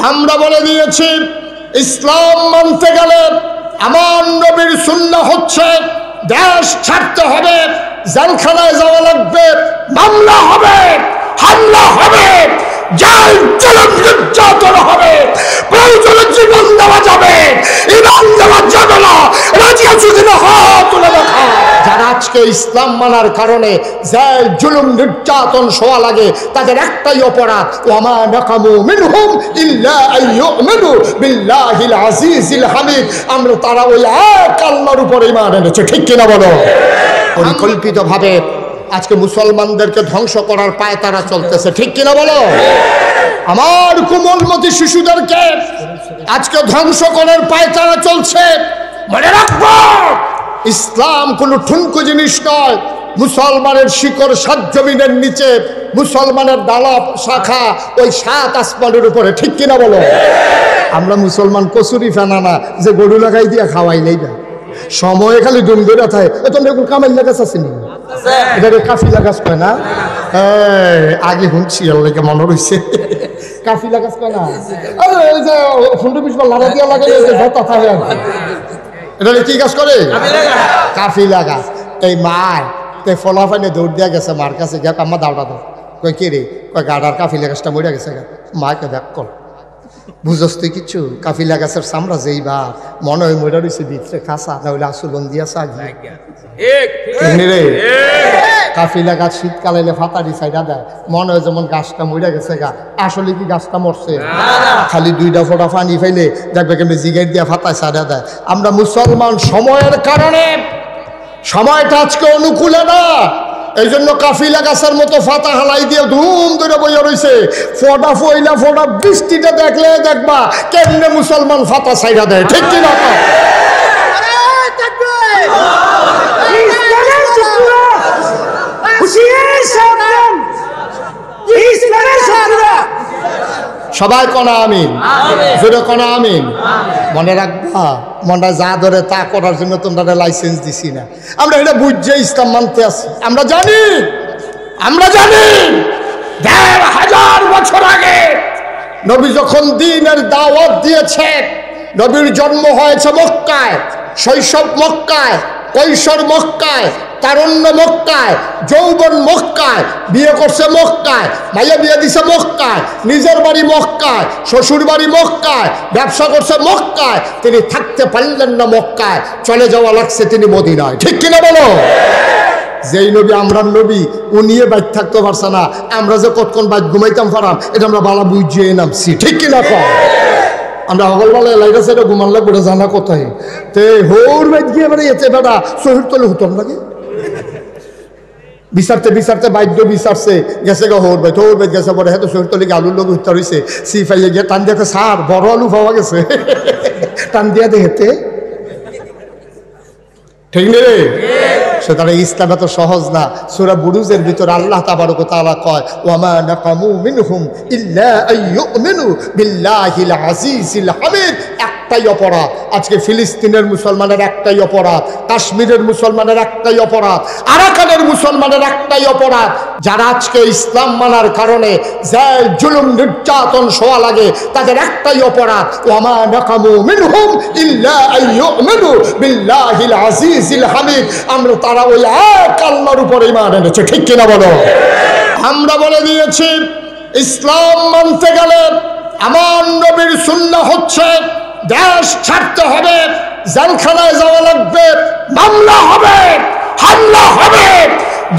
আমরা বলে দিয়েছি ইসলাম মানতে গেলে আমার নবীর সুন্নাহ হচ্ছে দেশ ছাড়তে হবে, জেলখানায় যাওয়া লাগবে, মামলা হবে, হামলা হবে, জেল জুলুম নির্যাতন হবে, প্রয়োজনে জীবন দেওয়া যাবে, ইমান দেওয়া যাবে না। রাজি আছো কিনা হাত তুলে দেখা। যারা আজকে ইসলাম মানার কারণে জেল জুলুম নির্যাতন শোয়া লাগে, তাদের একটাই অপরাধ, ওয়ামা নাকামু মিনহুম ইল্লা আইয়ুমিনু বিল্লাহিল আজিজিল হামিদ। আমরা তারা ওই এক আল্লাহর উপর ঈমান এনেছে, ঠিক কিনা বলো? পরিকল্পিতভাবে আজকে মুসলমানদেরকে ধ্বংস করার পায়ে তারা চলতেছে, ঠিক কিনা বলো? আমার কোমলমতি শিশুদেরকে আজকে ধ্বংস করার পায়ে তারা চলছে। মনে রাখবো, ইসলাম কোনো ঠুনকো জিনিস নয়। মুসলমানের শিকড় সাত জমিনের নিচে, মুসলমানের ডালা শাখা ওই সাত আসমানের উপরে, ঠিক কিনা বলো? আমরা মুসলমান কচুরি ফেনা না যে গরু লাগাই দিয়ে খাওয়াই নেই না, সময় খালি ডুম ধরে থাকে। তোমরা কামাই লাগাস আসেনি, এটা কাফিলা গাছ কয় না? আগে শুনছি আল্লাহকে মনে রয়েছে, কাফিলা গাছ কয় না? ওই যে ফুন্ডু পিসবা লাড়া দিয়া লাগে, ধরতা থাকে। এটা কি গাছ করে? কাফিলা গাছ। এই মায় তাই ফলাফাইনে দৌড় দিয়া গেছে মার কাছে, গিয়ে আমার দাওটা দাও। কয় কে রে? কয় গাডার কাফিলা গাছটা মরে গেছে। মাকে দেখ কর, বুঝস তুই কিছু? কাফিলা গাছের চামড়া যেইবা মনে হয় মরে রয়েছে ভিতরে খাসা, না হইলে আসলন দিয়া চাগি রে। কাফিলা গাছ শীতকালে ফাতারি সাইডা দেয়, মনে হয় যেমন গাছটা মরে গেছে গা, আসলে কি গাছটা মরছে? খালি দুইটা ফোঁটা পানি ফেলে দেখবে কেমনি জিগের দিয়া ফাতায় সাইডা দেয়। আমরা মুসলমান সময়ের কারণে সময়টা আজকে অনুকূলে না, এই জন্য কাফিলা গাছের মতো ফাতা হালাই দিয়ে ধুম ধরে বইয়া রয়েছে। ফোটা ফইলা ফোটা বৃষ্টিটা দেখলে দেখবা কেমনে মুসলমান ফাতা সাইডা দেয়, ঠিক কিনা? সবাই কনা আমিন, জোরে কনা আমিন। মনে রাখবা, মনটা যা ধরে তা করার জন্য তোমরা লাইসেন্স দিছি না। আমরা এটা বুঝে ইসলাম মানতে আছি। আমরা জানি ১,৫০০ বছর আগে নবী যখন দ্বীনের দাওয়াত দিয়েছে, নবীর জন্ম হয়েছে মক্কায়, শৈশব মক্কায়, কৈশোর মক্কায়, তারুণ্য মক্কায়, যৌবন মক্কায়, বিয়ে করছে মক্কায়, মাইয়া বিয়ে দিছে মক্কায়, নিজের বাড়ি মক্কায়, শ্বশুর বাড়ি মক্কায়, ব্যবসা করছে মক্কায়। তিনি থাকতে পারলেন না মক্কায়, চলে যাওয়া লাগছে তিনি মদিনায়, ঠিক কিনা বলো? যেই নবী আমরা নবী, ও নিয়ে বাইক থাকতে পারছে না, আমরা যে কতক্ষণ বাইক ঘুমাইতাম পারাম, এটা আমরা বালা বুঝিয়ে নামছি, ঠিক কিনা? আমরা হগলবেলা লাইটা সাইডে ঘুমান লাগবো, এটা জানা কোথায়? তে হোর বাইক গিয়ে এবারে এতে বেটা শহীদ তলে হতাম লাগে বিচারতে বিচারতে বাদ্য বিচারছে গেছে গা হোর বাইক, হোর বাইক গেছে পরে হয়তো শহীদ তলে আলুর লোক হত্যা রয়েছে। সি ফাইয়ে গিয়ে টান দিয়ে সার বড় আলু পাওয়া গেছে, টান দিয়া দেখেতে, ঠিক নেই? সুতরাং ইসলাম এত সহজ না। সূরা বুরুজের ভিতর আল্লাহ তাবারক ওয়া তাআলা কয়, ওয়ামা নাকামু মিনহুম ইল্লা আইয়ুমিনু বিল্লাহিল আজিজিল হামিদ। একটাই অপরাধ আজকে ফিলিস্তিনের মুসলমানের, একটাই অপরাধ কাশ্মীরের মুসলমানের, একটাই অপরাধ আরাকানের মুসলমানের, একটাই অপরাধ। যারা আজকে ইসলাম মানার কারণে জেল জুলুম নির্যাতন শোয়া লাগে, তাদের একটাই অপরাধ, ওয়ামা নাকামু মিনহুম ইল্লা আইয়ুমিনু বিল্লাহিল আজিজিল হামিদ। আমরা তারা ওই এক আল্লাহর উপর ঈমান এনেছে, ঠিক কিনা বলো? আমরা বলে দিয়েছি ইসলাম মানতে গেলে আমার নবীর সুন্নাহ হচ্ছে দেশ ছাড়তে হবে, জেলখানায় যাওয়া লাগবে, মামলা হবে, হামলা হবে,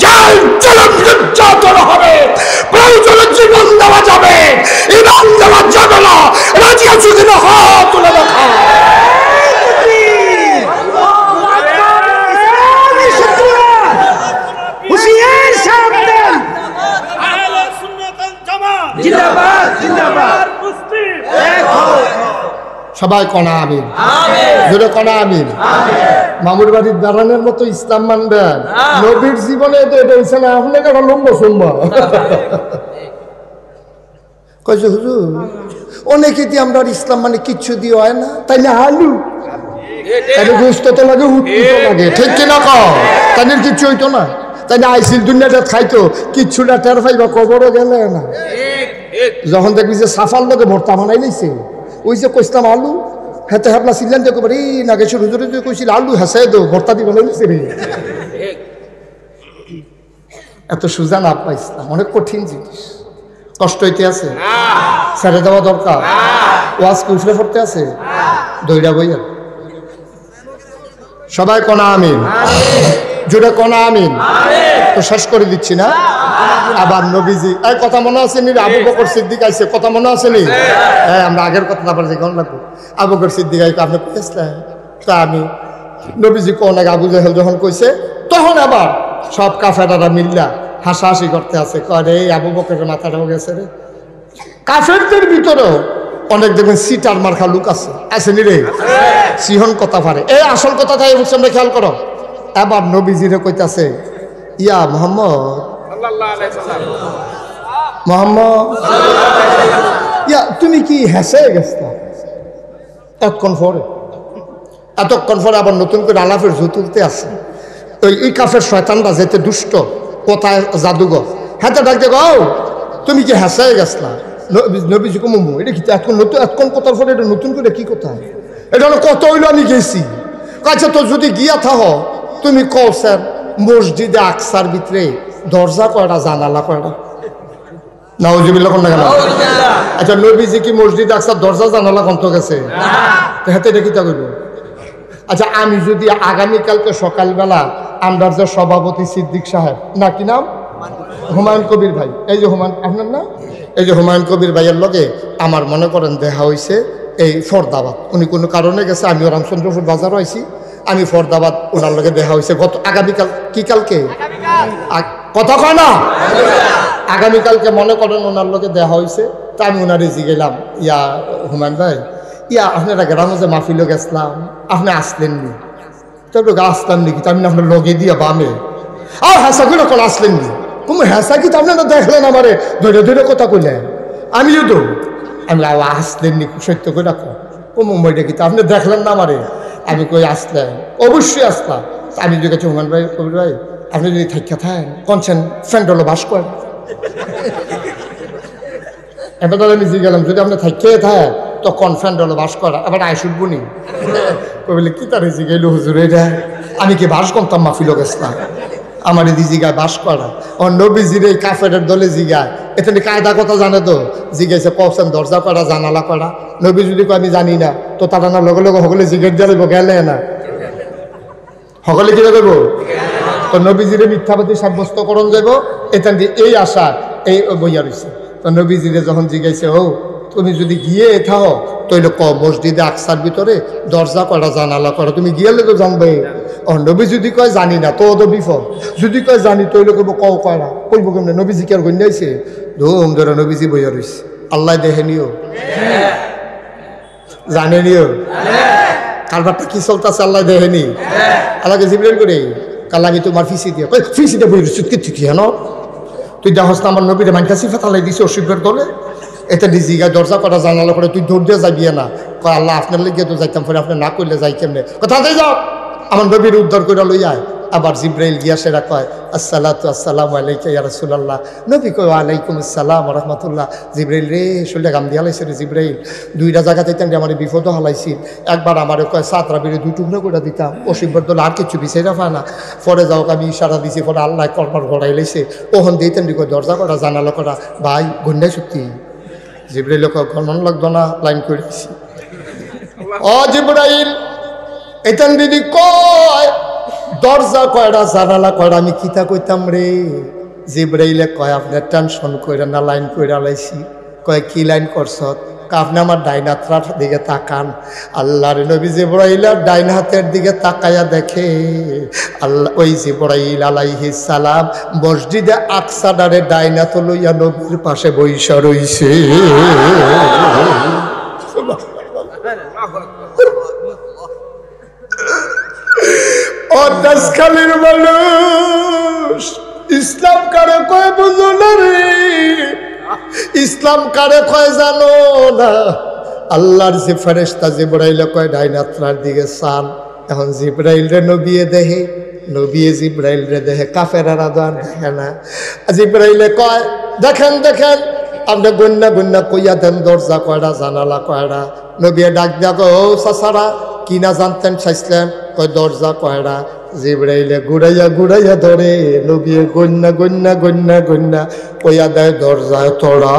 জেল জুলুম নির্যাতন হবে, প্রয়োজনে জীবন দেওয়া যাবে, ঈমান দেওয়া যাবে না। রাজি আছো কিনা হাত তুলে দেখা। সবাই কনা আমিন, জোরে কনা আমিন। মামুর বাড়ির দালানের মতো ইসলাম মানবেন, নবীর জীবনে তো এটা হয়েছে না, আপনি কেন লম্বা সম্ভা কয়েছে হুজুর অনেকে দিয়ে আমরা ইসলাম মানে কিচ্ছু দিয়ে হয় না, তাই না? আলু তাহলে গোস্ত তো লাগে, উৎপুত লাগে, ঠিক কিনা? তাদের কিচ্ছু হইতো না, তাই না? আইসিল দুনিয়াটা খাইতো, কিচ্ছুটা টের পাইবা, কবরও গেলে না। যখন দেখবি যে সাফার লোকে ভর্তা বানাই নিছে, ওই যে কইসলাম আলু হেতে হাবলা ছিলেন যে কবার এই নাগেশ্বর হুজুরে যে কইছিল আলু হেসাই দো ভর্তা দিয়ে বানাই নিছে রে। এত সুজা না পাইছিলাম, অনেক কঠিন জিনিস। কষ্ট হইতে আছে, ছেড়ে দেওয়া দরকার। ওয়াজ কি উঠলে পড়তে আছে, দইরা বইয়া সবাই কনা আমিন, জোরে কনা আমিন। তো শেষ করে দিচ্ছি না। আবার নবীজি এই কথা মনে আছে নি, আবু বকর সিদ্দিক আইছে, কথা মনে আছে নি? হ্যাঁ, আমরা আগের কথা আবার যে কেমন লাগবে। আবু বকর সিদ্দিক আইকে আপনি পেয়েছিলেন, তা আমি নবীজি কোন আগে আবু জাহেল যখন কইছে, তখন আবার সব কাফেরারা মিল্লা হাসাহাসি করতে আছে, কয় এই আবু বকরের মাথাটাও গেছে রে। কাফেরদের ভিতরেও অনেক দেখবেন সিটার মার্কা লোক আছে, আসেনি রে? সিহন কথা পারে। এই আসল কথা তাই বলছি, আমরা খেয়াল করো। এবার নবীজিরে কইতাছে, ইয়া মোহাম্মদ, মোহাম্মদ ইয়া তুমি কি হেসে গেছলা এতক্ষণ পরে আবার নতুন করে আলাপের জু তুলতে আছে। ওই কাফের শয়তানরা যেতে দুষ্ট, কোথায় জাদুঘর, হাতে ডাক দেখ, তুমি কি হেসে গেছলা? নবীজি কমু এটা কি এতক্ষণ কথার পরে এটা নতুন করে কি কথা? এটা হলো কত হইলো আমি গেছি। আচ্ছা তো যদি গিয়া থাহ তুমি কও স্যার মসজিদে আকসার ভিতরে দরজা কয়টা, জানালা কয়টা? নাউজুবিল্লাহ কোন না কেন? আচ্ছা নবীজি কি মসজিদে আকসার দরজা জানালা কত গেছে? হাতে দেখি তা কইব। আচ্ছা আমি যদি আগামীকালকে সকালবেলা আমরা যে সভাপতি সিদ্দিক সাহেব, না কি নাম, হুমায়ুন কবির ভাই, এই যে হুমায়ুন আপনার না, এই যে হুমায়ুন কবির ভাইয়ের লগে আমার মনে করেন দেখা হয়েছে এই ফরদাবাদ, উনি কোনো কারণে গেছে, আমিও রামচন্দ্রপুর বাজারও আইছি, আমি ফরদাবাদ ওনার লগে দেখা হয়েছে গত আগামীকাল, কি কালকে কথা কয় না, আগামীকালকে মনে করেন ওনার লগে দেখা হয়েছে। তা আমি ওনারে জিগেলাম, ইয়া হুমায়ুন ভাই, ইয়া আপনারা গ্রামে যে মাহফিলে গেছিলাম, আপনি আসলেননি, তারপরে আসলাম নাকি? তা আমি আপনার লগে দিয়া বামে আর হাসা করে কল আসলেননি, তুমি হেসা কি আপনারা দেখলেন আমারে ধরে ধরে কথা কইলেন, আমিও তো আমি আসলেননি সত্য করে রাখো কুমুমটা কি আপনি দেখলেন না আমারে? আমি কই আসলেন, অবশ্যই আসলাম। আমি যদি কাছে হুমান ভাই, কবির ভাই আপনি যদি থাইকা থাকেন কনছেন ফ্রেন্ড হলো বাস করেন, এবার তাহলে আমি জিজ্ঞাসা যদি আপনি থাইকে থাকেন তো কনফ্রেন্ড হলো বাস করা, আবার আয় শুটবো নি কবিলে কি তার জিগাইলো হুজুর এটা আমি কি বাস করতাম মাহফিল গেছিলাম, আমার এই জিগায় বাস করা। ও নবীজির এই কাফের দলে জিগায়, এখানে কায়দা কথা জানে তো, জিগাইছে কবছেন দরজা করা, জানালা করা। নবী যদি আমি জানি না তো তারা না লগে লগে সকলে জিজ্ঞেস দিয়ে দেবো, গেলে না সকলে কি দেবো? তো নবীজিরে মিথ্যাবাদী সাব্যস্ত করণ যাব, এখান দিয়ে এই আশা এই বইয়া রয়েছে। তো নবীজিরে যখন জিজ্ঞাসে, ও তুমি যদি গিয়ে থাও তৈলে ক মসজিদে আকসার ভিতরে দরজা করা, জানালা করা, তুমি গিয়েলে তো জানবে। ও নবী যদি কয় জানি না তো তো বিপদ, যদি কয় জানি তৈলে কব কও কয়রা, কইব কেমনে? নবীজি কি আর গন্যাইছে? ধুম ধরে নবীজি বইয়া রয়েছে, আল্লাহ দেখে নিও, জানে নিও কারবারটা কি চলতেছে, আল্লাহ দেখেনি। আল্লাহকে জিবরাইল করে কাল আমি তোমার ফিসি দিয়ে ফিসিটা বই রয়েছে কি হেন তুই দেখস না আমার নবীরে মাইকা সিফা তালাই দিছে অসুখের দলে, এটা ডিজিগায় দরজা করা, জানালা করে তুই দৌড় দিয়ে যাবি না, কয় আল্লাহ আপনার লেগে তো যাইতাম, ফেরে আপনি না করলে যাই কেমনে? কথা দিয়ে যাও আমার নবীর উদ্ধার করে লই আয়। আবার জিব্রাইল গিয়া সেরা কয় আসসালাতু আসসালামু আলাইকা ইয়া রাসূলুল্লাহ, নবী কয় ওয়ালাইকুম আসসালাম ওয়া রাহমাতুল্লাহ। জিব্রাইল রে শরীরে গাম দিয়া লাইছে রে জিব্রাইল, দুইটা জায়গা যাইতাম রে, আমার বিপদও হালাইছি। একবার আমার কয় সাতরা বেড়ে দুই টুকরো করে দিতাম, অসিব্বর দল আর কিছু বিচাইরা পায় না, পরে যাও আমি ইশারা দিছি, পরে আল্লাহ করবার গড়াই লাইছে, ওহন দিতেন কয় দরজা করা, জানালা করা। ভাই গন্ডাই সত্যি জিব্রাইল গণন লাগতো না, লাইন করে দিছি। ও জিব্রাইল এতেন দিদি কয় দরজা কয়টা, জানালা কয়টা, আমি কিতা কইতাম রে? জিব্রাইলে কয় আপনার টেনশন কইরা না, লাইন কইরা লাইছি। কয় কি লাইন করছ? আপনি আমার ডাইন হাতের দিকে তাকান। আল্লাহর নবী জিব্রাইলের ডাইন হাতের দিকে তাকায়া দেখে আল্লাহ ওই জিব্রাইল আলাইহিস সালাম মসজিদে আকসাডারে ডাইন হাত লইয়া নবীর পাশে বইসা রইছে। অদাসখালীর মানুষ ইসলাম কারে কয় বুঝো না রে, ইসলাম কারে কয় জানো না? আল্লাহর যে ফেরেশতা জিবরাইলে কয় ডাইন হাতের দিকে চান। এখন জিবরাইল রে নবিয়ে দেহে, নবিয়ে জিবরাইল রে দেহে, কাফেরারা তো আর দেখে না। জিবরাইলে কয় দেখেন দেখেন আপনি গন্যা গন্যা কইয়া দেন দরজা কয়টা জানালা কয়টা। নবী ডাক দিয়া কয় ও চাচারা কি না জানতেন চাইছিলেন? কয় দরজা কয়টা। জিবরাইলে ঘুরাইয়া ঘুরাইয়া ধরে নবী গন্যা গন্যা গন্যা গন্যা কইয়া দেয় দরজা তোড়া।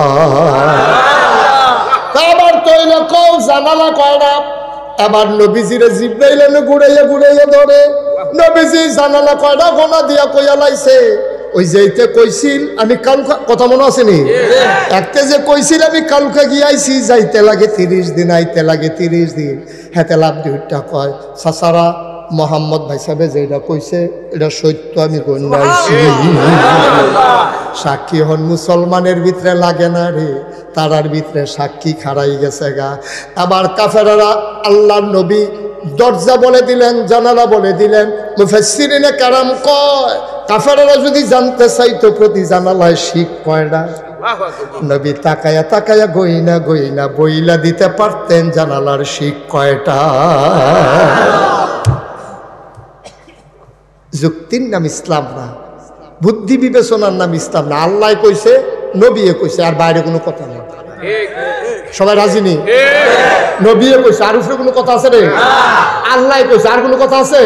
আবার তৈল কও জানালা কয়টা। আবার নবীজিরে জিবরাইলে ঘুরাইয়া ঘুরাইয়া ধরে নবীজি জানালা কয়টা গোনা দিয়া কইয়া লাইছে। ওই যেতে কইছিল আমি কালকা, কথা মনে আছে নি? একটা যে কইছিল আমি কালকা গিয়াইছি, যাইতে লাগে 30 দিন আইতে লাগে 30 দিন। হেতে লাভ দুইটা কয় চাচারা মোহাম্মদ ভাই সাহেব যেটা কইছে এটা সত্য, আমি গন্যাইছি। সাক্ষী হন মুসলমানের ভিতরে লাগে না রে, তারার ভিতরে সাক্ষী খাড়াই গেছে গা। আবার কাফেররা আল্লাহর নবী দরজা বলে দিলেন, জানালা বলে দিলেন। মুফাসসিরিনে কারাম কয় কাফেররা যদি জানতে চাইতো প্রতি জানালায় শিখ কয়টা, নবী তাকায়া তাকায়া গইনা গইনা বইলা দিতে পারতেন জানালার শিখ কয়টা। যুক্তির নাম ইসলাম না, বুদ্ধি বিবেচনার নাম ইসলাম না। আল্লাহ কইছে, নবী কইছে, আর বাইরে কোনো কথা নেই। সবাই রাজি নেই? নবী কইছে, আর উপরে কোনো কথা আছে রে? আল্লাহ কইছে, আর কোনো কথা আছে?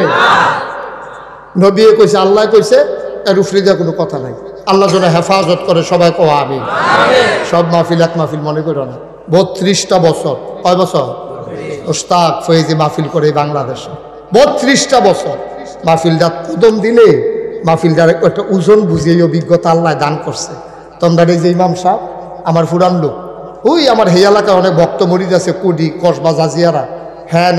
নবী কইছে, আল্লাহ কইছে, এর উপরে দিয়ে কোনো কথা নাই। আল্লাহ যেন হেফাজত করে, সবাই কো আমিন। সব মাহফিল এক মাহফিল মনে করো না। 32টা বছর, কয় বছর ওস্তাদ ফয়েজি মাহফিল করে বাংলাদেশে 32টা বছর। মাহফিলটা কদম দিলে মাহফিলটার একটা ওজন বুঝিয়ে অভিজ্ঞতা আল্লাহ দান করছে। তোমরা এই যে ইমাম সাহেব আমার ফুরান লোক, ওই আমার এই এলাকায় অনেক ভক্ত মরিদ আছে, কুডি কসবা জাজিয়ারা, হ্যাঁ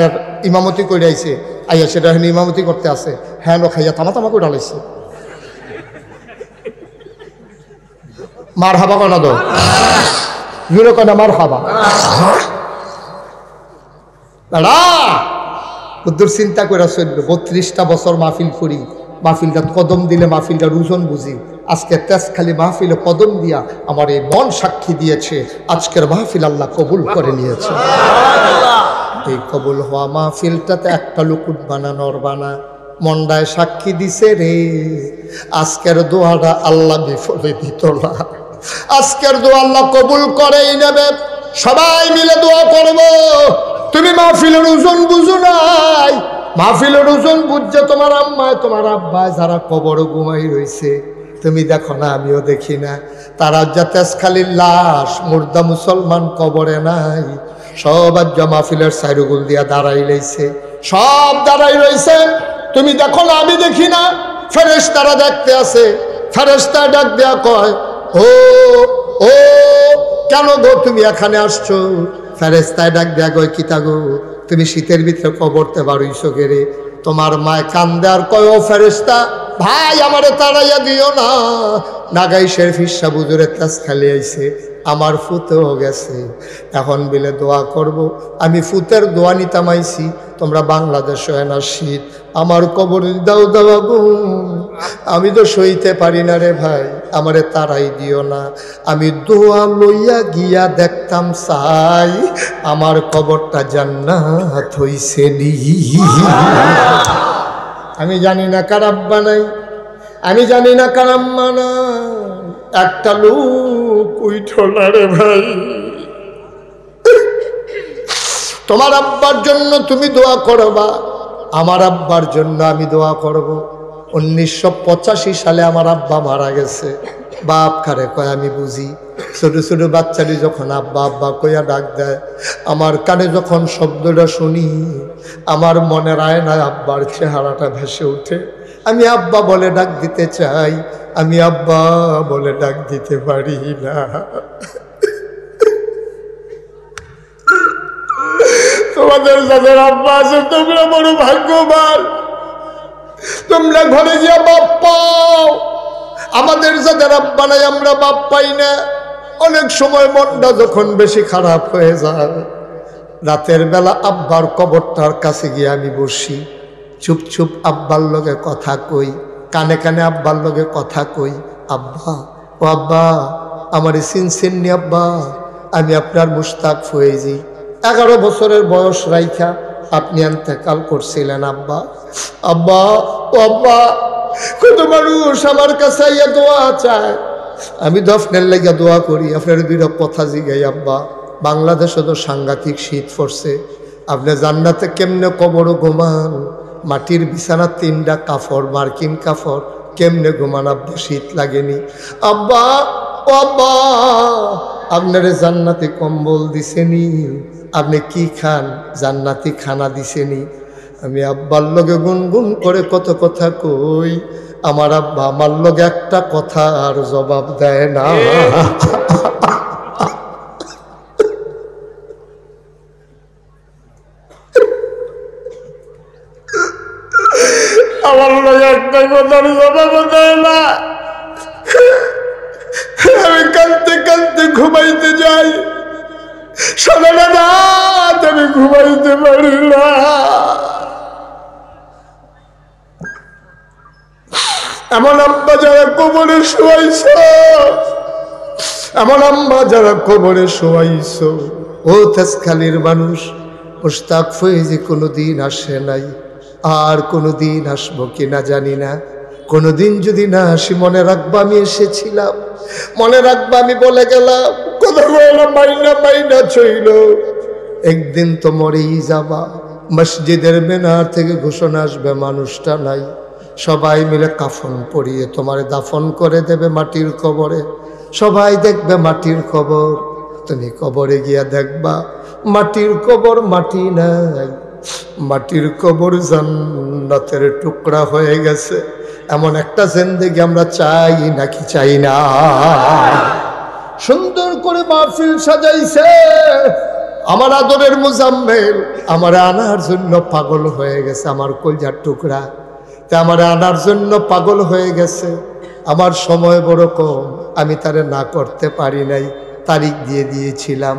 ইমামতি করে আইছে, আইয়া সেটা হ্যাঁ ইমামতি করতে আছে, হ্যাঁ খাইয়া থামা থামা করে ঢালাইছে। মার হাবা কনা দো জুড়ে কনা মার হাবা দাদা কদ্দুর চিন্তা করে চললো। 32টা বছর মাহফিল করি, মাহফিলটা কদম দিলে মাহফিলটার ওজন বুঝি। আজকে তেজখালি মাহফিলে কদম দিয়া আমার এই মন সাক্ষী দিয়েছে, আজকের মাহফিল আল্লাহ কবুল করে নিয়েছে। এই কবুল হওয়া মাহফিলটাতে একটা লুকুট বানানোর বানা মন্ডায় সাক্ষী দিছে রে, আজকের দোয়াটা আল্লাহ বিফলে দিত না। আজকের দোয়া আল্লাহ কবুল করেই নেবে। সবাই মিলে দোয়া করব। তুমি মাহফিলের ওজন বুঝো নাই, মাহফিলের ওজন বুঝছে তোমার আম্মায় তোমার আব্বায় যারা কবর ঘুমাই রয়েছে, তুমি দেখো না, আমিও দেখি না। তারা তেজখালির লাশ মুর্দা মুসলমান কবরে নাই, সব আজ মাহফিলের সাইরুগুল দিয়া দাঁড়াই রয়েছে, সব দাঁড়াই রয়েছে। তুমি দেখো না, আমি দেখি না। ফেরেশতারা দেখতে আছে, ফেরেশতা ডাক দেয়া কয় ও ও কেন গো তুমি এখানে আসছো? ফেরেশতায় ডাক দেয়া কয় কিতা গো তুমি শীতের ভিতরে কবরতে বাড়ইছো গেরে? তোমার মায় কান্দে আর কয় ও ফেরেশতা ভাই আমারে তাড়াইয়া দিও না, নাগাইশের ফিরসা বুজুরের তেজখালি আইছে, আমার ফুতেও গেছে, এখন বিলে দোয়া করব। আমি ফুতের দোয়া নিতাম আইছি, তোমরা বাংলাদেশ হয় না শীত, আমার কবর দাও দাও আগুন, আমি তো সইতে পারি না রে ভাই, আমারে তাড়াই দিও না। আমি দোয়া লইয়া গিয়া দেখতাম চাই আমার কবরটা জান্নাত হইছে নি। আমি জানি না কার আব্বা নাই, আমি জানি না কার আম্মা নাই, একটা লোক উঠল না রে ভাই। তোমার আব্বার জন্য তুমি দোয়া করবা, আমার আব্বার জন্য আমি দোয়া করব। 1985 সালে আমার আব্বা মারা গেছে। বাপ খারে কয় আমি বুঝি, ছোট ছোট বাচ্চাটি যখন আব্বা আব্বা কইয়া ডাক দেয়, আমার কানে যখন শব্দটা শুনি, আমার মনের আয়নায় আব্বার চেহারাটা ভেসে ওঠে। আমি আব্বা বলে ডাক দিতে চাই, আমি আব্বা বলে ডাক দিতে পারি না। তোমাদের যাদের আব্বা আছে তোমরা বড় ভাগ্যবান, তোমরা ঘরে গিয়া বাপ পাও। আমাদের যাদের আব্বা নাই আমরা বাপ পাই না। অনেক সময় মনটা যখন বেশি খারাপ হয়ে যায়, রাতের বেলা আব্বার কবরটার কাছে গিয়ে আমি বসি, চুপ চুপ আব্বার লগে কথা কই, কানে কানে আব্বার লগে কথা কই, আব্বা ও আব্বা আমারে চিনছেন নি আব্বা, আমি আপনার মুশতাক ফয়েজি, 11 বছরের বয়স রাইখা আপনি ইন্তেকাল করছিলেন আব্বা। আব্বা ও আব্বা, কত মানুষ আমার কাছে ইয়া দোয়া চায়, আমি তো আপনার লাগিয়া দোয়া করি, আপনার দুইটা কথা জিগাই আব্বা। বাংলাদেশে তো সাংঘাতিক শীত পড়ছে, আপনি জান্নাতে কেমনে কবর ঘুমান? মাটির বিছানা, 3টা কাপড়, মার্কিন কাপড়, কেমনে ঘুমান আব্বা? শীত লাগেনি আব্বা? ও আব্বা, আপনারে জান্নাতি কম্বল দিছেনি? আপনি কি খান? জান্নাতি খানা দিছেনি? আমি আব্বার লগে গুনগুন করে কত কথা কই, আমার আব্বা আমার লগে একটা কথা আর জবাব দেয় না। আমার লগে একটা কথার জবাব দেয় না। আমি কাঁদতে কাঁদতে ঘুমাইতে যাই, সারাটা রাত আমি ঘুমাইতে পারি না। এমন আম্মা যারা কবরে শোয়াইছ, এমন আম্মা যারা কবরে শোয়াইছ, ও তেজখালীর মানুষ, মুশতাক ফয়েজি কোনোদিন আসে নাই, আর কোনোদিন আসবো কিনা জানি না। কোনোদিন যদি না আসি মনে রাখবা আমি এসেছিলাম, মনে রাখবা আমি বলে গেলাম, কথা বললাম মাইনা মাইনা চইল, একদিন তো মরেই যাবা। মসজিদের মিনার থেকে ঘোষণা আসবে মানুষটা নাই, সবাই মিলে কাফন পরিয়ে তোমার দাফন করে দেবে মাটির কবরে। সবাই দেখবে মাটির কবর, তুমি কবরে গিয়া দেখবা মাটির কবর মাটি নাই, মাটির কবর জান্নাতের টুকরা হয়ে গেছে। এমন একটা জিন্দেগি আমরা চাই নাকি চাই না? সুন্দর করে মাহফিল সাজাইছে, আমার আদরের মুজাম্মেল আমার আনার জন্য পাগল হয়ে গেছে, আমার কলজার টুকরা তা আমার আনার জন্য পাগল হয়ে গেছে। আমার সময় বড় কম, আমি তারে না করতে পারি নাই, তারিখ দিয়ে দিয়েছিলাম।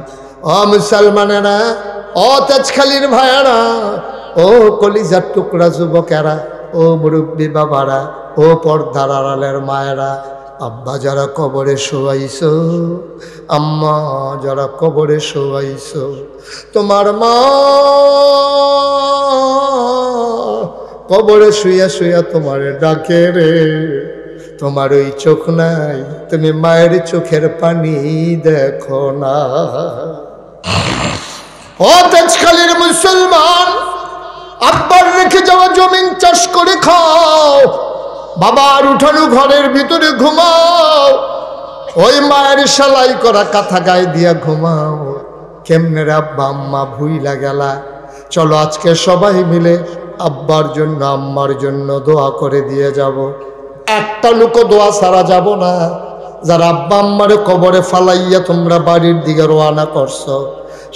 ও মুসলমানেরা, ও তেজখালীর ভাইয়ারা, ও কলিজার টুকরা যুবকেরা, ও মুরব্বী বাবারা, ও পর্দার আড়ালের মায়েরা, আব্বা যারা কবরে শোয়াইছ, আম্মা যারা কবরে শোয়াইছ, তোমার মা কবরে শুইয়া শুইয়া তোমার ডাকে রে। তোমার ওই চোখ নাই, তুমি মায়ের চোখের পানি দেখো না। ও তেজখালীর মুসলমান, আব্বার রেখে যাওয়া জমিন চাষ করে খাও, বাবার উঠানো ঘরের ভিতরে ঘুমাও, ওই মায়ের সেলাই করা কাঁথা গায়ে দিয়া ঘুমাও। কেমনে রে আব্বা আম্মা ভুইলা গেলা? চলো আজকে সবাই মিলে আব্বার জন্য আম্মার জন্য দোয়া করে দিয়ে যাব। একটা লোকও দোয়া ছাড়া যাব না। যারা আব্বা আম্মারে কবরে ফালাইয়া তোমরা বাড়ির দিকে রওনা করছো,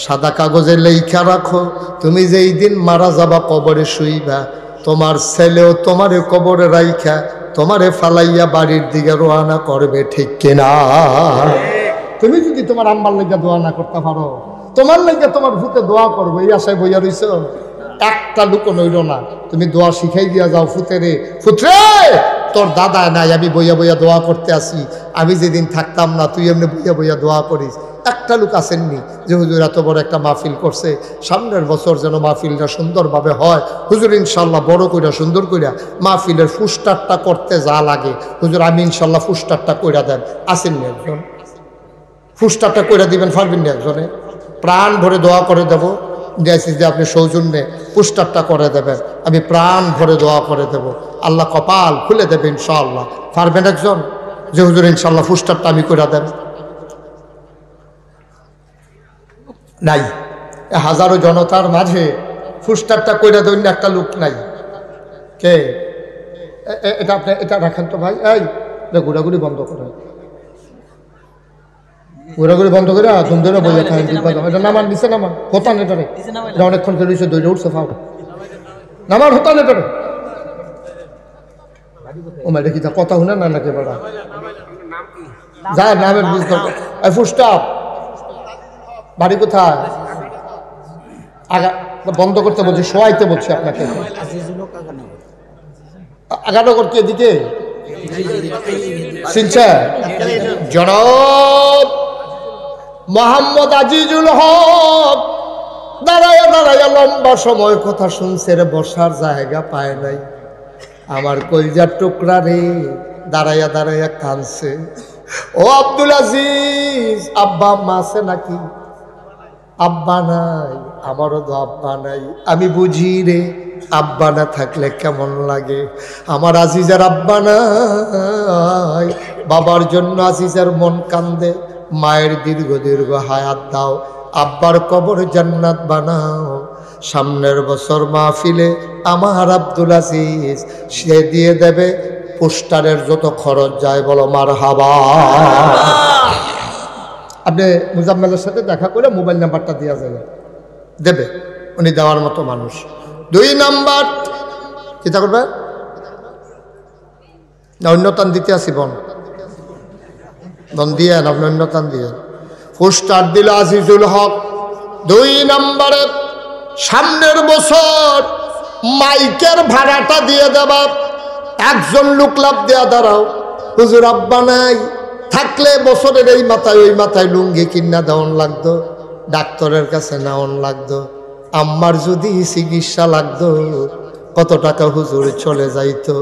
সাদা কাগজে লেখা রাখো, তুমি যেই দিন মারা যাবা কবরে শুইবা, তোমার ছেলেও তোমারে কবরে রাইখা তোমারে ফালাইয়া বাড়ির দিকে রওনা করবে, ঠিক কিনা? তুমি যদি তোমার আম্মার লেগে দোয়া না করতে পারো, তোমার লেগে তোমার ভূতে দোয়া করবো এই আশায় বইয়া রইছ? একটা লোক নইল না। তুমি দোয়া শিখাই দিয়া যাও ফুতেরে, ফুতরে তোর দাদা নাই, আমি বইয়া বইয়া দোয়া করতে আসি, আমি যেদিন থাকতাম না তুই এমনি বইয়া বইয়া দোয়া করিস। একটা লোক আসেননি যে হুজুর এত বড় একটা মাহফিল করছে, সামনের বছর যেন মাহফিলটা সুন্দরভাবে হয়, হুজুর ইনশাল্লাহ বড় কইরা সুন্দর কইরা মাহফিলের ফুস্টারটা করতে যা লাগে হুজুর আমি ইনশাল্লাহ ফুস্টারটা কইরা দেন। আসেননি একজন? ফুস্টারটা কইরা দিবেন পারবেন না একজনে? প্রাণ ভরে দোয়া করে দেব, দিয়েছি যে আপনি সৌজন্যে পুস্টারটা করে দেবেন, আমি প্রাণ ভরে দোয়া করে দেব, আল্লাহ কপাল খুলে দেবে ইনশাআল্লাহ। পারবেন একজন যে হুজুর ইনশাল্লাহ পুস্টারটা আমি করে দেন? নাই। হাজারো জনতার মাঝে পুস্টারটা কইরা দেবেন একটা লোক নাই। কে এটা? আপনি এটা রাখেন তো ভাই, এই ঘোরাঘুরি বন্ধ করেন, ঘোরাঘুরি বন্ধ করে সুন্দর বইয়া থাকেন। এটা নামান দিচ্ছে, নামান হতান এটারে, এটা অনেকক্ষণ করে দৌড়ে উঠছে, ফাও নামান হতান এটারে। ও মাই দেখি কথা শুনে না নাকি বেড়া যা নামের বুঝতে ফুস্টাপ বাড়ি কোথায়? আগা বন্ধ করতে বলছি, শোয়াইতে বলছি আপনাকে। আগানগর কি এদিকে চিনছে? জনাব মোহাম্মদ আজিজুল হক দাঁড়াইয়া দাঁড়াইয়া লম্বা সময় কথা শুনছে রে, বসার জায়গা পায় নাই। আমার কলজার টুকরা রে দাঁড়াইয়া দাঁড়াইয়া কাঁদছে। ও আব্দুল আজিজ, আব্বা আম্মা আছে নাকি? আব্বা নাই, আমারও তো আব্বা নাই। আমি বুঝি রে আব্বা না থাকলে কেমন লাগে। আমার আজিজের আব্বা নাই, বাবার জন্য আজিজের মন কান্দে। মায়ের দীর্ঘ দীর্ঘ হায়াত দাও, আব্বার কবর জান্নাত বানাও। সামনের বছর মাহফিলে আমার আব্দুল আজিজ সে দিয়ে দেবে পোস্টারের যত খরচ যায়, বলো মারহাবা। আপনি মুজাম্মেলের সাথে দেখা করে মোবাইল নাম্বারটা দেওয়া যাবে, দেবে, উনি দেওয়ার মতো মানুষ। 2 নাম্বার চিন্তা করবে না, অন্যতান দিতে আসি বন দিয়ে না, আপনি অন্যতান দিয়ে পোস্টার দিল আজিজুল হক। 2 নাম্বারে সামনের বছর মাইকের ভাড়াটা দিয়ে দেবা। একজন লোক লাভ দেয়া দাঁড়াও, হুজুর আব্বা নাই, থাকলে বছরের এই মাথায় ওই মাথায় লুঙ্গি কিনা দেওয়ান লাগতো, ডাক্তারের কাছে নেওয়ান লাগতো। আম্মার যদি চিকিৎসা লাগতো কত টাকা হুজুর চলে যাইতো।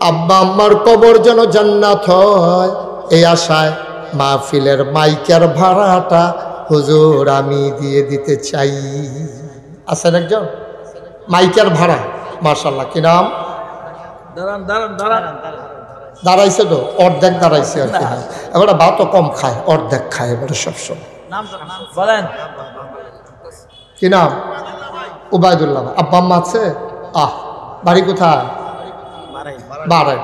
আব্বা আম্মার কবর যেন জান্নাত হয়, এই আশায় মাহফিলের মাইকের ভাড়াটা হুজুর আমি দিয়ে দিতে চাই। আছেন একজন মাইকের ভাড়া, মাশাআল্লাহ, কি নাম? দাঁড়াইছে তো, অর্ধেক দাঁড়াইছে আর কি। এবারে ভাতও কম খায়, অর্ধেক খায় এবারে সবসময়। কি নাম? উবায়দুল্লাহ। আব্বা আম্মা আছে? বাড়ি কোথায়? বাড়াই।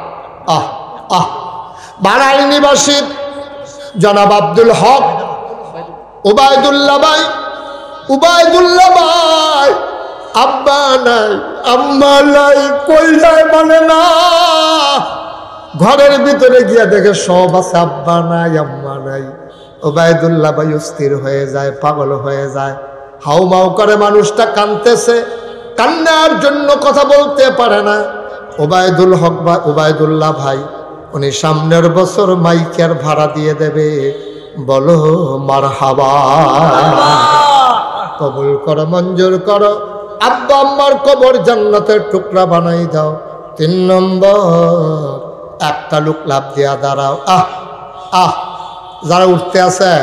বাড়াই নিবাসী জনাব আব্দুল হক উবায়দুল্লাহ ভাই। উবায়দুল্লাহ ভাই আব্বা নাই, আম্মা নাই, কই যায় মানে না। ঘরের ভিতরে গিয়া দেখে সব আছে, আব্বা নাই, আম্মা নাই। উবায়দুল্লাহ ভাই অস্থির হয়ে যায়, পাগল হয়ে যায়, হাউমাউ করে। মানুষটা কাঁদতেছে, কান্নার জন্য কথা বলতে পারে না। ওবায়দুল হক বা উবায়দুল্লাহ ভাই উনি সামনের বছর মাইকের ভাড়া দিয়ে দেবে, বলো মারহাবা। কবুল করো, মঞ্জুর করো, আব্বা আম্মার কবর জান্নাতের টুকরা বানাই দাও। 3 নম্বর একটা লোক লাভ দিয়া দাঁড়াও। যারা উঠতে আছেন,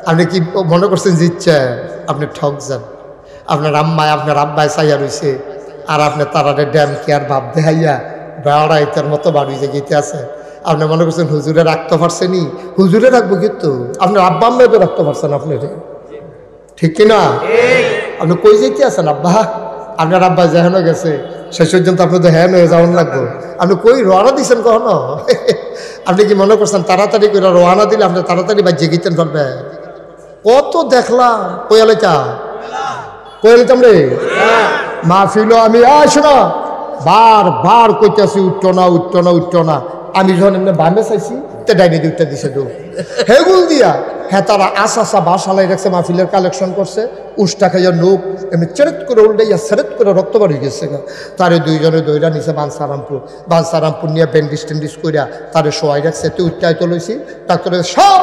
আপনি কি মনে করছেন জিতছেন? আপনি ঠকছেন। আপনার আব্বায় চাইয়া রয়েছে, আর আপনি তারারে ড্যাম কেয়ার ভাব দেখাইয়া বেড়াইতের মতো বাড়ি যে গীতে আছে। আপনি মনে করছেন হুজুরে রাখতে পারছেনি, হুজুরে রাখবো, কিন্তু আপনার আব্বা আম্মায় তো রাখতে পারছেন আপনি, ঠিক কিনা? আপনি কই যেতে আছেন? আব্বা, আপনার আব্বা যেহেন গেছে শেষ পর্যন্ত আপনি তো হ্যান হয়ে যাওয়ান লাগবো। আপনি কই রওনা দিচ্ছেন কখনো? আপনি কি মনে করছেন তাড়াতাড়ি করে রওনা দিলে আপনি তাড়াতাড়ি বাজিয়ে গিতেন পারবেন? কত দেখলাম কোয়ালিটা রে মাহফিল। আমি শোনো, বার কইতেছি উঠতো না। আমি যখন এমনি বামে চাইছি তে ডাইনি দুইটা দিছে দৌড় হেগুল দিয়া। হ্যাঁ, তারা আসা বাসালাই রাখছে, মাহফিলের কালেকশন করছে, উষ্টা খাইয়া নোক এমনি চেরেত করে উল্টাইয়া সেরেত করে রক্ত বাড়ি গেছে। তারে 2 জনে দইরা নিছে বানসারামপুর নিয়ে ব্যান্ডিস টেন্ডিস কইরা তারে শোয়াই রাখছে। তুই উঠটাই তো লইছি, ডাক্তারের সব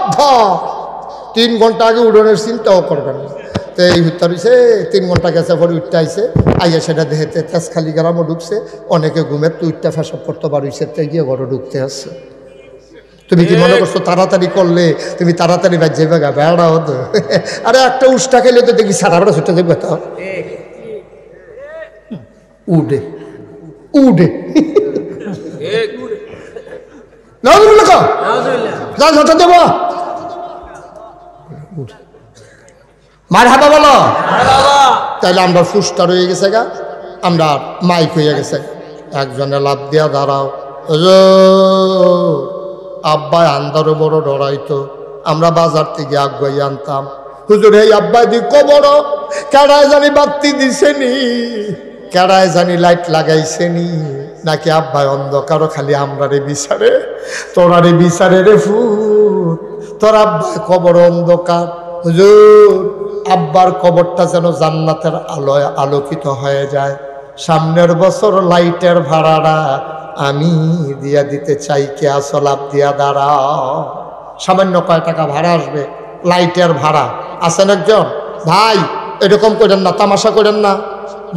3 ঘন্টা আগে উড়নের চিন্তাও করবেন না। তো এই হত্যা রয়েছে, 3 ঘন্টা গেছে, পরে উঠতে আইসে, আইয়া সেটা দেহেতে তেজখালি গ্রামও ঢুকছে। অনেকে ঘুমের তো উঠটা ফেসব করতে পারছে, গিয়ে ঘরে ঢুকতে আসছে। তুমি কি মনে করছো তাড়াতাড়ি করলে তুমি তাড়াতাড়ি বাজে বেগা বেড়া হতো? আরে একটা উষ্টা খেলে তো দেখি সারা বেড়া ছুটে যাবে, তো উঠে দেবো মারহাবা বলো। তাইলে আমরা ফুসটা রয়ে গেছে গা, আমরা মাইক হয়ে গেছে। একজনে লাভ দিয়া দাঁড়াও, আব্বাই আন্দারও বড় ডরাইতো, আমরা বাজার থেকে আগুয়াই আনতাম। হুজুর এই আব্বাই দি কবর, কেডায় জানি বাতি দিছেনি, কেডায় জানি লাইট লাগাইছেনি, নাকি আব্বাই অন্ধকারও খালি আমরা রে বিচারে, তোরা রে বিচারে রে ফুট, তোর আব্বাই কবর অন্ধকার। হুজুর আব্বার কবরটা যেন জান্নাতের আলোয় আলোকিত হয়ে যায়। সামনের বছর লাইটের ভাড়াটা আমি দিয়া দিতে চাই, কে আসল লাভ দিয়া দাঁড়াও। সামান্য কয় টাকা ভাড়া আসবে, লাইটের ভাড়া। আছেন একজন ভাই? এরকম করেন না, তামাশা করেন না,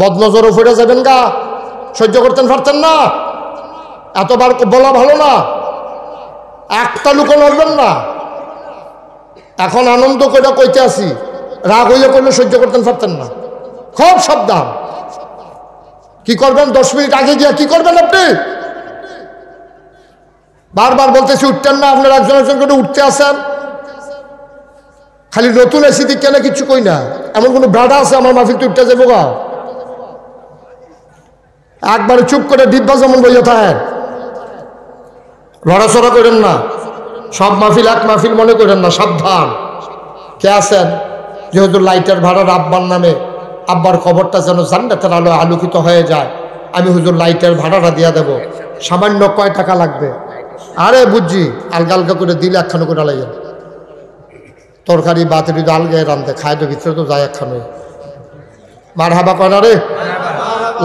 বদনজরও ফুটে যাবেন গা, সহ্য করতেন পারতেন না, এতবার বলা ভালো না। একটা লোকও লড়বেন না। এখন আনন্দ করে কইতে আসি, রাগ হইলে করলে সহ্য করতেন পারতেন না। খুব সাবধান। কি করবেন 10 মিনিট আগে গিয়া কি করবেন আপনি? বারবার বলতেছি উঠতেন না, আপনার একজন একজন করে উঠতে আসেন। খালি নতুন এসি দিক কেন কিছু কই না, এমন কোনো ব্রাডা আছে আমার মাহফিলতে উঠতে যাবো গা? একবারে চুপ করে ডিব্বা যেমন বইয়া থাকেন, লড়াচড়া করেন না। সব মাহফিল এক মাহফিল মনে করেন না, সাবধান। কে আছেন যেহেতু লাইটের ভাড়ার আব্বার নামে, আব্বার খবরটা যেন জান্নাতের আলো আলোকিত হয়ে যায়, আমি হুজুর লাইটের ভাড়াটা দিয়া দেব। সামান্য কয় টাকা লাগবে? আরে বুঝছি, আলগা আলগা করে দিলে একখানো করে লাগে। তরকারি বাত যদি আলগায় রান্ধে খায় তো ভিতরে তো যায় একখানো। মার হাবা কয় না রে?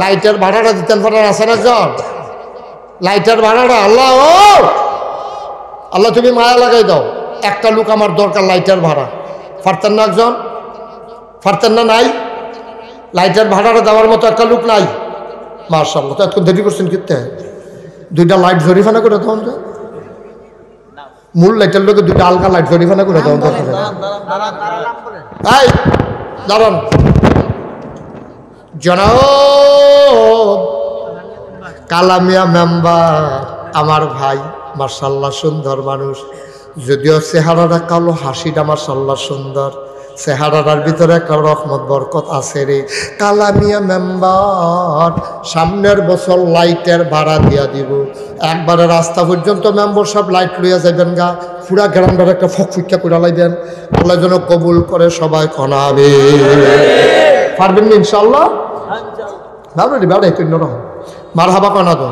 লাইটের ভাড়াটা দিতেন পারার আছে না জন? লাইটের ভাড়াটা আল্লাহ, ও আল্লাহ তুমি মায়া লাগাই দাও। একটা লোক আমার দরকার লাইটের ভাড়া। পারতেন না একজন? পারতেন না? নাই লাইটের ভাড়াটা দেওয়ার মতো একটা লোক নাই? মাশাআল্লাহ। তো এতক্ষণ দেরি করছেন কিনতে? 2টা লাইট জরিফানা করে তখন তো মূল লাইটের লোকে 2টা আলগা লাইট জরিফানা করে তখন তো দাঁড়ান। জনাব কালামিয়া মেম্বার আমার ভাই, মাশাআল্লাহ সুন্দর মানুষ। যদিও চেহারাটা কালো, হাসিটা মাশাআল্লাহ সুন্দর। চেহারাটার ভিতরে একটা রহমত বরকত আছে রে। কালামিয়া মেম্বার সামনের বছর লাইটের ভাড়া দিয়া দিব। একবারে রাস্তা পর্যন্ত মেম্বার সব লাইট লইয়া যাবেন গা, পুরা গ্রামটার একটা ফকফুকা করে লাইবেন। আল্লাহ যেন কবুল করে সবাই কনাবে। পারবেন না ইনশাআল্লাহ? ভাবলেন বেড়াই তৈন্য রকম মার হাবা কনা তো।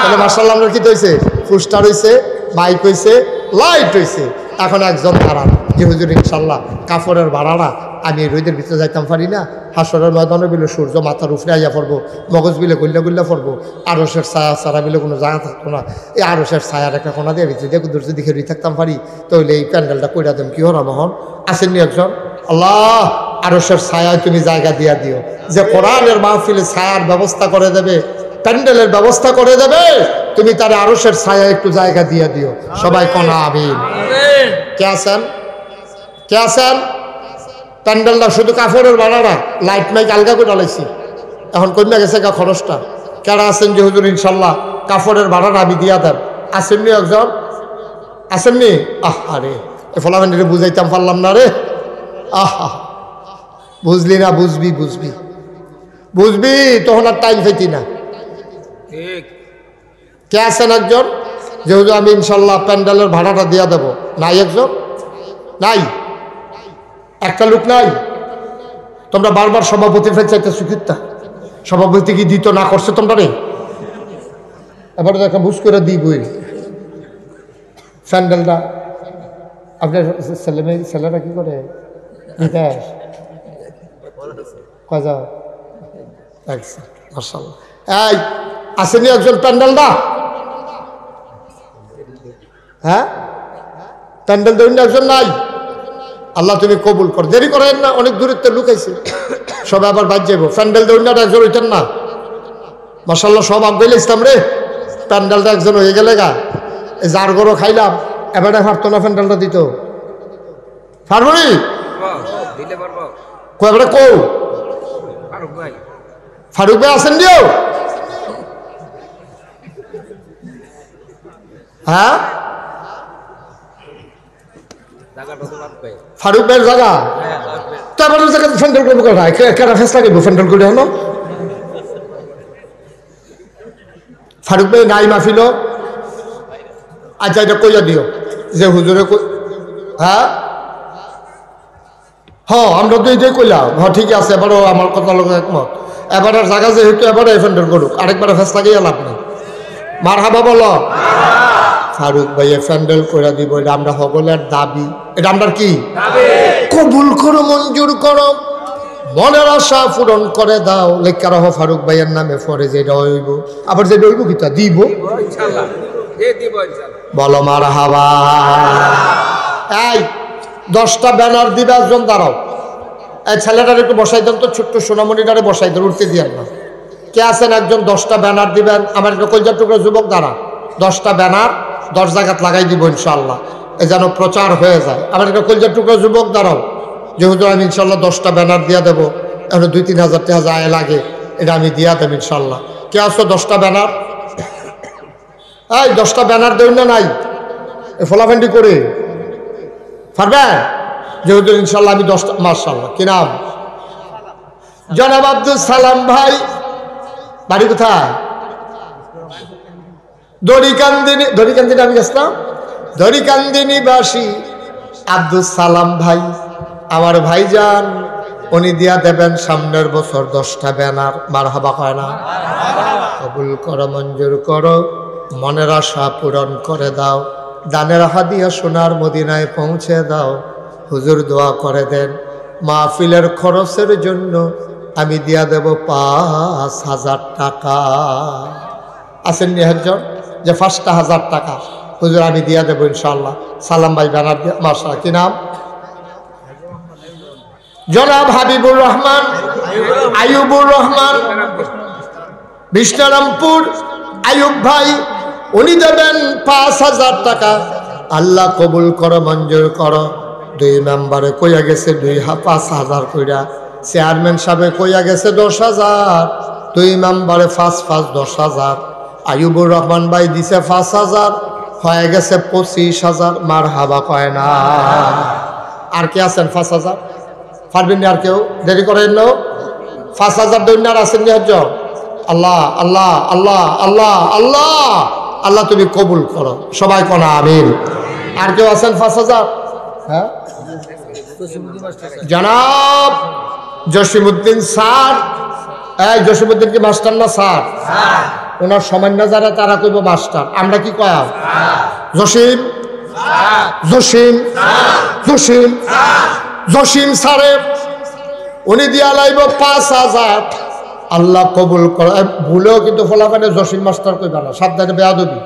তাহলে মাশাআল্লাহ আপনার কি হয়েছে? পোস্টার হয়েছে, মাইক হয়েছে, লাইট হয়েছে। এখন একজন দাঁড়ান যে হুজুর ইনশাল্লাহ কাপড়ের ভাড়াটা আমি রোদের ভিতরে যাইতাম পারি না, হাসরের ময়দানে বিলে সূর্য মাথার উপরে আইয়া পড়বো, মগজ বিলে গল্লা গল্লা পড়বো, আরসের ছায়া ছাড়া বিলে কোনো জায়গা থাকতো না। এই আরসের ছায়ার একটা কোনা দিয়ে ভিতরে দেখো যদি খেয়ে থাকতাম পারি তাহলে এই প্যান্ডেলটা কইরা দেম কি হরা মহন আসেননি একজন? আল্লাহ আরসের ছায়ায় তুমি জায়গা দিয়া দিও, যে কোরআনের মাহফিলে ছায়ার ব্যবস্থা করে দেবে, প্যান্ডেলের ব্যবস্থা করে দেবে, তুমি তার আরশের ছায়া একটু জায়গা দিয়ে দিও। সবাই কোনা আমিন। কে আছেন? কে আছেন? প্যান্ডেলটা শুধু কাপড়ের ভাড়াটা, লাইট মাইক আলগা করে ডালাইছি, এখন কমে গেছে গা খরচটা। কেরা আছেন যে হুজুর ইনশাল্লাহ কাপড়ের ভাড়াটা আমি দিয়া দেন? আসেননি একজন? আসেননি? আরে এ ফলাফেন্ডে বুঝাইতাম পারলাম না রে। আহা বুঝলি না? বুঝবি বুঝবি বুঝবি, তখন আর টাইম পেতি না। কে আছেন একজন যেহেতু আমি ইনশাল্লাহ প্যান্ডেলের ভাড়াটা দিয়া দেব? নাই একজন? নাই? একটা লোক নাই? তোমরা বারবার সভাপতির ফের চাইতে সুখিতা, সভাপতি কি দিত না করছে তোমরা রে? এবার দেখা বুঝ করে দিই বই প্যান্ডেলটা। আপনার ছেলেরা কি করে? কজা মাশাআল্লাহ। এই আসেনি একজন প্যান্ডেলটা? হ্যাঁ প্যান্ডেল দেবেন একজন? নাই? আল্লাহ তুমি কবুল কর। দেরি করেন না, অনেক দূরের তো লুকাইছে, সবাই আবার বাদ যাবো। প্যান্ডেল দেবেন না একজন হইতেন না? মাশাআল্লাহ সব আগাইলে ইসলাম রে। প্যান্ডেলটা একজন হয়ে গেলে গা, যার গরো খাইলাম এবারে পারতো না প্যান্ডেলটা দিত? পারবো নি? এবারে কৌ ফারুক ভাই আসেন দিও? হ্যাঁ ফারুক ভাইয়ের জায়গা তারপরে জায়গাতে ফ্যান্ডেল করবো কোথায়? কেনা ফেস লাগবে ফ্যান্ডেল করে হলো? ফারুক ভাই নাই মাহফিল? আচ্ছা এটা কইয়া দিও যে হুজুরে। হ্যাঁ হ্যাঁ আমরা তো এইটাই কইলাম। হ্যাঁ ঠিক আছে, এবারও আমার কথা লোক একমত। এবার আর জায়গা যেহেতু এবারে ফ্যান্ডেল করুক, আরেকবারে ফেস লাগিয়ে লাভ নেই। মার হাবা বলো। ফারুক ভাইয়ে প্যান্ডেল করে দিব, এটা আমরা সকলের দাবি। এটা আমরা কি কবুল করো, মঞ্জুর করো, মনের আশা পূরণ করে দাও। লেখা রাখো ফারুক ভাইয়ের নামে পরে যেটা হইব, আবার যেটা হইব কিতা দিব বলো মার হাবা। এই 10টা ব্যানার দিবে, একজন দাঁড়াও। এই ছেলেটার একটু বসাই দেন তো, ছোট্ট সোনামণিটারে বসাই দেন, উঠতে দিয়ে না। কে আছেন একজন 10টা ব্যানার দিবেন? আমার একটা কলজার টুকরো যুবক দাঁড়া, 10টা ব্যানার 10 জায়গাত লাগাই দিব ইনশাআল্লাহ, এ যেন প্রচার হয়ে যায়। আমার একটা কলজার টুকরো যুবক দাঁড়াও, যেহেতু আমি ইনশাল্লাহ 10টা ব্যানার দিয়া দেবো, এখন 2-3 হাজার টাকা যায় লাগে, এটা আমি দিয়া দেব ইনশাল্লাহ। কে আসো 10টা ব্যানার? এই 10টা ব্যানার দেবেন না নাই ফোলাফেন্ডি করে পারবে? যেহেতু ইনশাল্লাহ আমি 10টা, মাশাআল্লাহ। কি নাম? জনাব আব্দুল সালাম ভাই, বাড়ি কোথায়? দড়িকান্দিনী। দড়িকান্দিনী আমি গেছিলাম, দড়িকান্দিনী বাসী আব্দুল সালাম ভাই আমার ভাইজান, উনি দিয়া দেবেন সামনের বছর 10টা ব্যানার। মারহাবা কয় না? কবুল করো, মঞ্জুর করো, মনের আশা পূরণ করে দাও, দানের হাদিয়া সোনার মদিনায় পৌঁছে দাও। হুজুর দোয়া করে দেন মাহফিলের খরচের জন্য আমি দিয়া দেব 5,000 টাকা। আছেন নি একজন যে 5,000 টাকা হুজুর আমি দিয়া দেবো ইনশাআল্লাহ? সালাম ভাই ব্যানার দিয়া। মাশাআল্লাহ। কি নাম? জনাব হাবিবুর রহমান, আইয়ুবুর রহমান, বিষ্ণুরামপুর আইয়ুব ভাই, উনি দেবেন 5,000 টাকা। আল্লাহ কবুল করো, মঞ্জুর করো। 2 মেম্বারে কইয়া গেছে 5,000 কইরা, চেয়ারম্যান সাহেবে কইয়া গেছে 10,000, 2 মেম্বারে 5 10,000। আইয়ুবুর রহমান ভাই দিছে 5,000, হয়ে গেছে 25,000। মারহাবা কয় না? আর কে আছেন 5,000? পারবেন না আর কেউ? দেরি করেন না। 5,000 দৈন্যার আছেন নি একজন? আল্লাহ আল্লাহ আল্লাহ আল্লাহ আল্লাহ আল্লাহ তুমি কবুল করো, সবাই কোনা আমিন। আর কেউ আছেন 5,000? হ্যাঁ, জনাব জসিমউদ্দিন স্যার। এই জসিমউদ্দিন কি মাস্টার না স্যার? ওনার সামান্য যারা তারা কইব মাস্টার, আমরা কি কয়? জসিম জসিম জসিম জসিম সাহেব, উনি দিয়া লাইব 5,000। আল্লাহ কবুল করে। ভুলেও কিন্তু ফলাফানে জসিম মাস্টার কইবা না, সাবধানে বেয়াদবি।